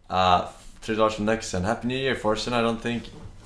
$3 from Nexen. Happy New Year, Forsen.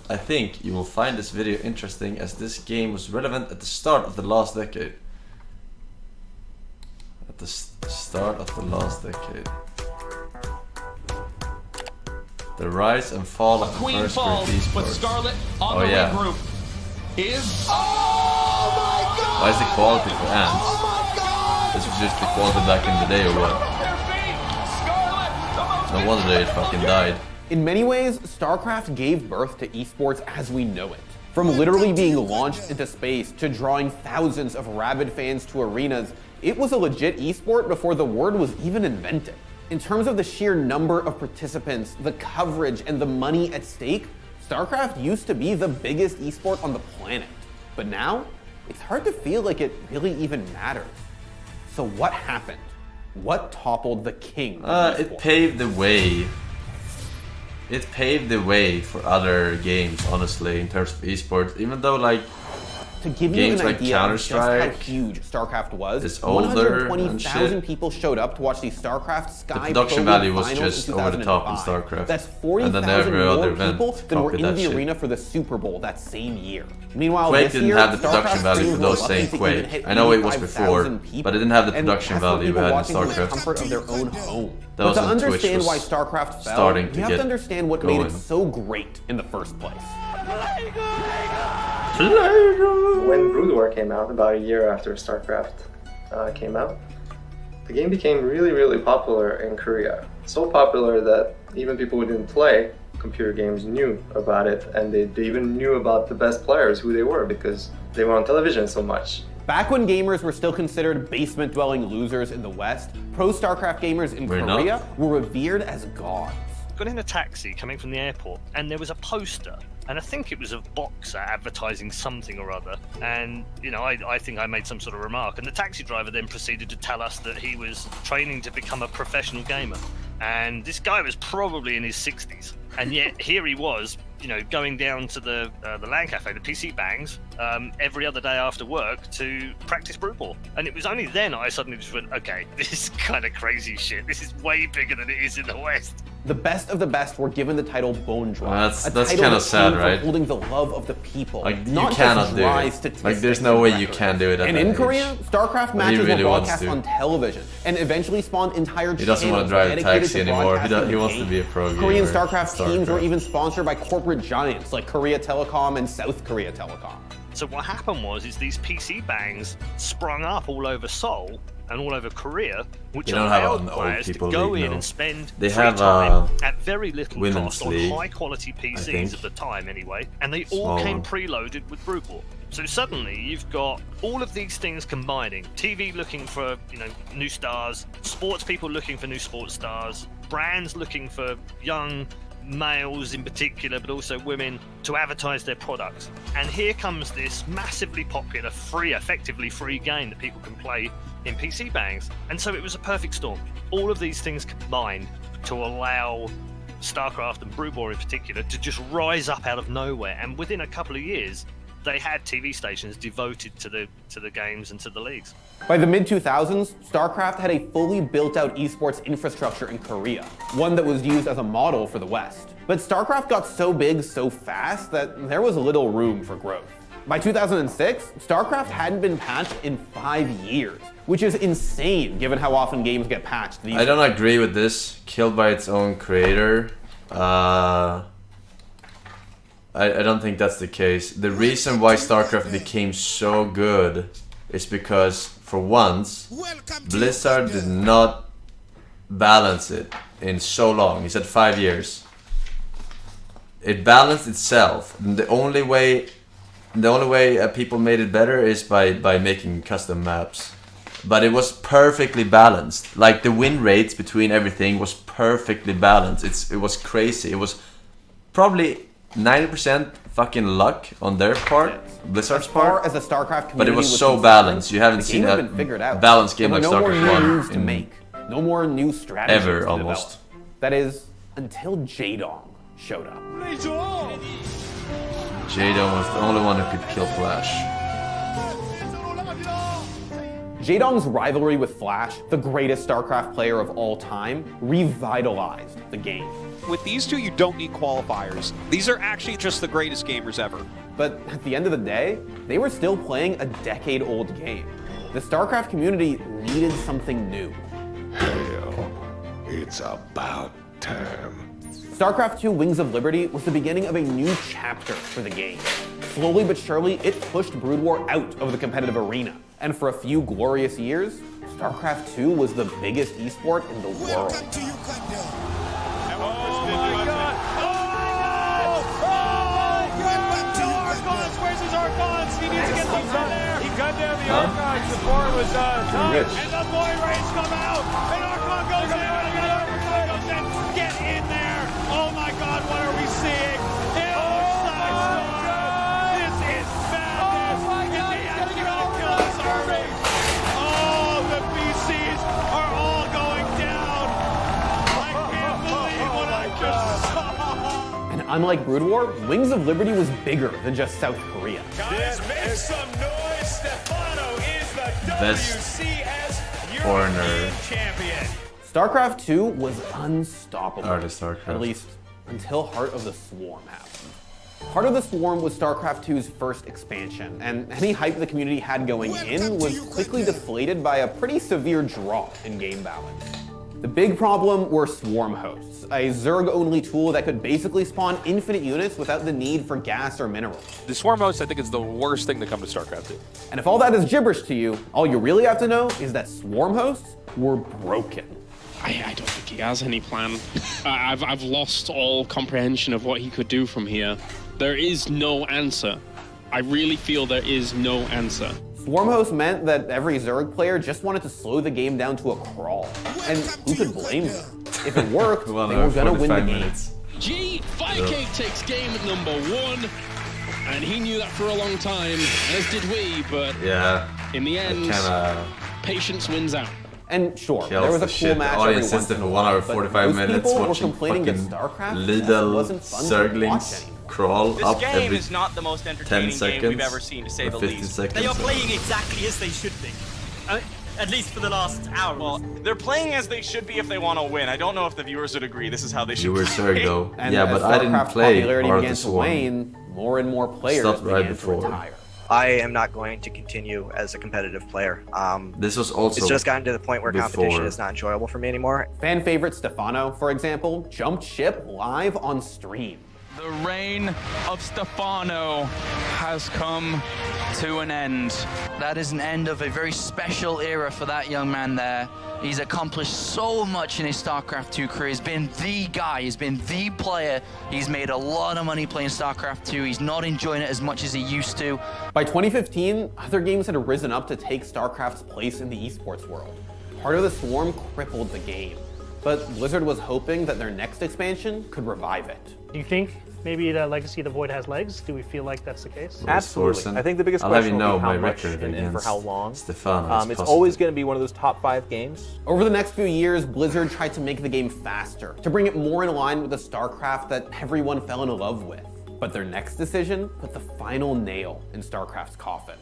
I think you will find this video interesting as this game was relevant at the start of the last decade. At the start of the last decade. The rise and fall of the first group esports. Oh yeah. Group is... Oh my god! Why is the quality for ants? Oh my god! This was just the quality back in the day or what? No wonder they fucking died. In many ways, Starcraft gave birth to esports as we know it. From literally being launched into space to drawing thousands of rabid fans to arenas, it was a legit esport before the word was even invented. In terms of the sheer number of participants, the coverage, and the money at stake, Starcraft used to be the biggest esport on the planet. But now, it's hard to feel like it really even matters. So what happened? What toppled the king of It paved the way. It paved the way for other games, honestly, in terms of esports. Even though, like, to give games you an like idea of just how Counter-Strike huge Starcraft was, is older 120,000 people showed up to watch the Starcraft Sky the production Pro value was Finals just in over the top in 2005. Starcraft. That's and then 40,000 every other more event people than were in copied the that arena shit. for the Super Bowl that same year. Meanwhile, Quake this didn't year, have the production Starcraft value for streams those were saying lucky to even Quake. hit I know it was before, 85,000 people. but it didn't have the And production that's what value we people had in watching from the Starcraft. comfort of their own home. That But was to when Twitch understand was why Starcraft fell, starting to you have get to understand what made going. it so great in the first place. When Brood War came out, about a year after Starcraft came out, the game became really popular in Korea. So popular that even people who didn't play computer games knew about it, and they even knew about the best players, who they were, because they were on television so much. Back when gamers were still considered basement-dwelling losers in the West, pro StarCraft gamers in Korea were revered as gods. Got in a taxi coming from the airport, and there was a poster, and I think it was a boxer advertising something or other, and you know, I think I made some sort of remark, and the taxi driver then proceeded to tell us that he was training to become a professional gamer, and this guy was probably in his 60s, and yet here he was, you know, going down to the LAN cafe, the PC bangs, every other day after work to practice Brood War. And it was only then I suddenly just went, okay, this is kind of crazy shit. This is way bigger than it is in the West. The best of the best were given the title Bone Dry. That's kind of sad, right? Holding the love of the people. Like, not you cannot just do dry it. statistics Like, there's no way you records. can do it at And that in age. Korea, StarCraft But he matches really were wants broadcast to. on television and eventually spawned entire He doesn't want to channels drive a dedicated taxi to anymore. broadcasting He wants the to game. be a pro gamer. Korean StarCraft teams were even sponsored by corporate giants like Korea Telecom and South Korea Telecom. So what happened was these PC bangs sprung up all over Seoul and all over Korea, which They don't have allowed an old players to people go league, in no. and spend They free have time at very little women's cost on league, high-quality PCs think. at the time anyway, and they all Small came one. preloaded with Brood War. So suddenly you've got all of these things combining: TV looking for, you know, new stars, sports people looking for new sports stars, brands looking for young males in particular, but also women, to advertise their products. And here comes this massively popular, effectively free game that people can play in PC bangs. And so it was a perfect storm. All of these things combined to allow Starcraft and Brood War in particular to just rise up out of nowhere. And within a couple of years, they had TV stations devoted to the games and to the leagues. By the mid-2000s, StarCraft had a fully built-out esports infrastructure in Korea, one that was used as a model for the West. But StarCraft got so big so fast that there was little room for growth. By 2006, StarCraft hadn't been patched in 5 years, which is insane given how often games get patched these days. I don't agree with this. Killed by its own creator. I don't think that's the case. The reason why StarCraft became so good is because, for once, Blizzard did not balance it in so long. He said 5 years. It balanced itself. And the only way people made it better is by making custom maps. But it was perfectly balanced. Like, the win rates between everything was perfectly balanced. It was crazy. It was probably 90% fucking luck on their part, Blizzard's part, as the StarCraft community but it was so concerned, balanced. You haven't the seen game had a been figured out. balanced game There like were no more StarCraft new 1 moves to make, no more new strategies ever, to almost. develop. That is, until Jaedong showed up. Jaedong was the only one who could kill Flash. Jaedong's rivalry with Flash, the greatest StarCraft player of all time, revitalized the game. With these two, you don't need qualifiers. These are actually just the greatest gamers ever. But at the end of the day, they were still playing a decade-old game. The StarCraft community needed something new. Hell, it's about time. StarCraft 2 Wings of Liberty was the beginning of a new chapter for the game. Slowly but surely, it pushed Brood War out of the competitive arena. And for a few glorious years, StarCraft 2 was the biggest esport in the world. He needs to get those in there. He cut down the Archons before it was done. And the Void Rays come out. And Archon goes in. And Archon goes in. Get in there. Oh my God, what are we seeing? It looks like Storm. This is madness. Oh my God, he's gonna kill this army. Oh, the PCs are all going down. I can't believe what I just saw. And unlike Brood War, Wings of Liberty was bigger than just South Korea. Guys, make some noise. Stefano is the Best WCS foreigner. European champion. StarCraft 2 was unstoppable. Heart of StarCraft. At least until Heart of the Swarm happened. Heart of the Swarm was StarCraft 2's first expansion, and any hype the community had going in was quickly deflated by a pretty severe drop in game balance. The big problem were Swarm Hosts, a Zerg-only tool that could basically spawn infinite units without the need for gas or minerals. The Swarm Host, I think, is the worst thing to come to StarCraft 2. And if all that is gibberish to you, all you really have to know is that Swarm Hosts were broken. I don't think he has any plan. I've lost all comprehension of what he could do from here. There is no answer. I really feel there is no answer. Swarm Hosts meant that every Zerg player just wanted to slow the game down to a crawl. And who could blame them? If it worked, they were gonna win the game. G, Firecake takes game at number 1. And he knew that for a long time, as did we, but Yeah. in the end, patience wins out. And sure, Kills there was a the cool shit. match Audience every once system in for a 1 hour while, but 45 most minutes people were watching complaining that fucking StarCraft Lidl wasn't fun to watch Zerglings anymore. crawl This up game every is not the most 10 entertaining seconds. game we've ever seen, to say or the 50 least. seconds. They are playing exactly as they should be. At least for the last hour. Well, they're playing as they should be if they want to win. I don't know if the viewers would agree. This is how they should You were play. Zerg though. And Yeah, as but I didn't StarCraft's play popularity Heart of began the to Swarm. wane, more and more players Stopped right began to before. retire. I am not going to continue as a competitive player. This was also It's just gotten to the point where competition before. is not enjoyable for me anymore. Fan favorite Stefano, for example, jumped ship live on stream. The reign of Stefano has come to an end. That is an end of a very special era for that young man there. He's accomplished so much in his StarCraft 2 career. He's been the guy, he's been the player. He's made a lot of money playing StarCraft 2. He's not enjoying it as much as he used to. By 2015, other games had risen up to take StarCraft's place in the esports world. Heart of the Swarm crippled the game, but Blizzard was hoping that their next expansion could revive it. Do you think maybe the Legacy of the Void has legs? Do we feel like that's the case? Absolutely. I think the biggest question will be how much and for how long. It's always going to be one of those top 5 games. Over the next few years, Blizzard tried to make the game faster, to bring it more in line with the StarCraft that everyone fell in love with. But their next decision put the final nail in StarCraft's coffin.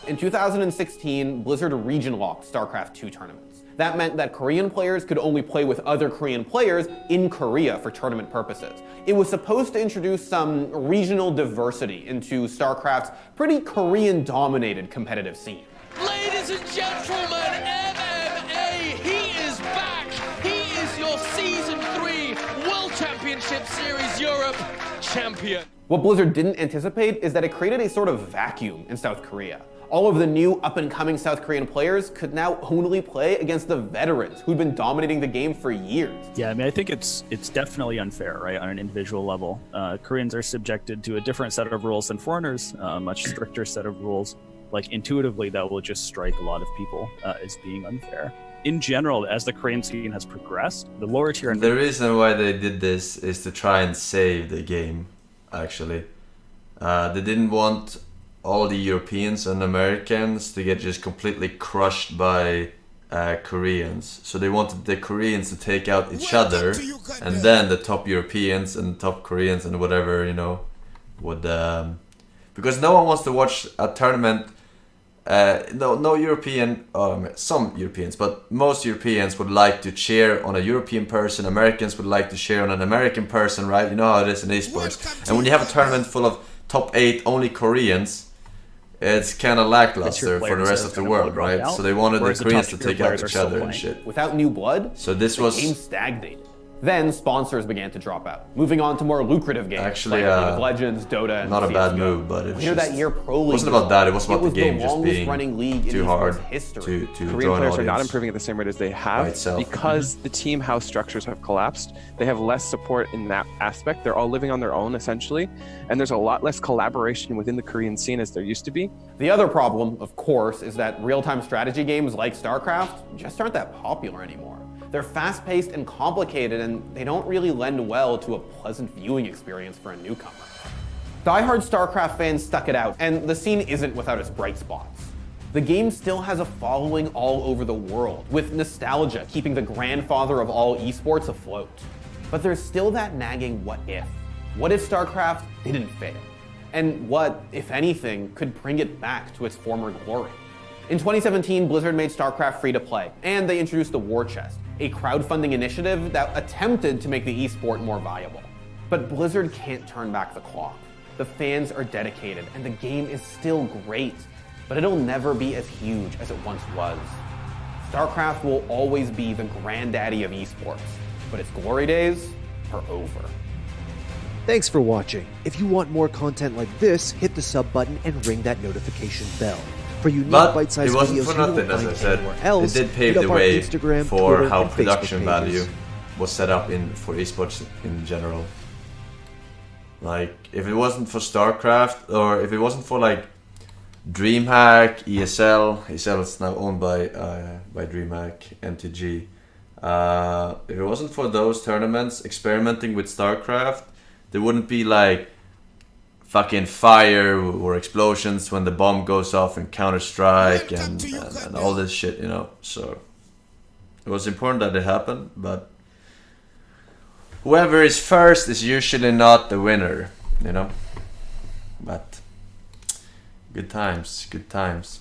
In 2016, Blizzard region-locked StarCraft 2 tournaments. That meant that Korean players could only play with other Korean players in Korea for tournament purposes. It was supposed to introduce some regional diversity into StarCraft's pretty Korean-dominated competitive scene. Ladies and gentlemen, MMA, he is back! He is your Season 3 World Championship Series Europe champion. What Blizzard didn't anticipate is that it created a sort of vacuum in South Korea. All of the new up-and-coming South Korean players could now only play against the veterans who'd been dominating the game for years. Yeah, I mean, I think it's definitely unfair, right, on an individual level. Koreans are subjected to a different set of rules than foreigners, a much stricter set of rules. Like, intuitively, that will just strike a lot of people as being unfair. In general, as the Korean scene has progressed, the lower tier... The reason why they did this is to try and save the game, actually. They didn't want all the Europeans and Americans to get just completely crushed by Koreans. So they wanted the Koreans to take out each other, and then the top Europeans and top Koreans and whatever, you know, would... because no one wants to watch a tournament no European, some Europeans, but most Europeans would like to cheer on a European person. Americans would like to cheer on an American person, right? You know how it is in esports. And when you have a tournament full of top 8 only Koreans, it's kind of lackluster for the rest of the world, right? So they wanted the Koreans to take out each other and shit. Without new blood, so this the game stagnated. Then sponsors began to drop out, moving on to more lucrative games actually, like League of Legends, Dota, and not CSGO. a bad move, but it was Later just, that year, Pro League it wasn't about that. It was about the game just being running league too in hard history. to Korean draw an players are not audience improving at the same rate as they have by itself. because the team house structures have collapsed. They have less support in that aspect. They're all living on their own essentially, and there's a lot less collaboration within the Korean scene as there used to be. The other problem, of course, is that real-time strategy games like Starcraft just aren't that popular anymore. They're fast-paced and complicated, and they don't really lend well to a pleasant viewing experience for a newcomer. Die-hard Starcraft fans stuck it out, and the scene isn't without its bright spots. The game still has a following all over the world, with nostalgia keeping the grandfather of all esports afloat. But there's still that nagging what if. What if Starcraft didn't fail? And what, if anything, could bring it back to its former glory? In 2017, Blizzard made Starcraft free to play, and they introduced the War Chest, a crowdfunding initiative that attempted to make the esport more viable. But Blizzard can't turn back the clock. The fans are dedicated, and the game is still great, but it'll never be as huge as it once was. Starcraft will always be the granddaddy of esports, but its glory days are over. Thanks for watching. If you want more content like this, hit the sub button and ring that notification bell. For unique But bite-sized it wasn't videos for you won't nothing, as I find said. anywhere else, It did pave hit the up our way Instagram, for Twitter, how and Facebook production value pages. was set up for esports in general. Like, if it wasn't for Starcraft, or if it wasn't for like DreamHack, ESL is now owned by DreamHack, MTG. If it wasn't for those tournaments experimenting with Starcraft, there wouldn't be like fucking fire or explosions when the bomb goes off in Counter-Strike and all this shit, you know. So it was important that it happened, but whoever is first is usually not the winner, you know. But good times, good times.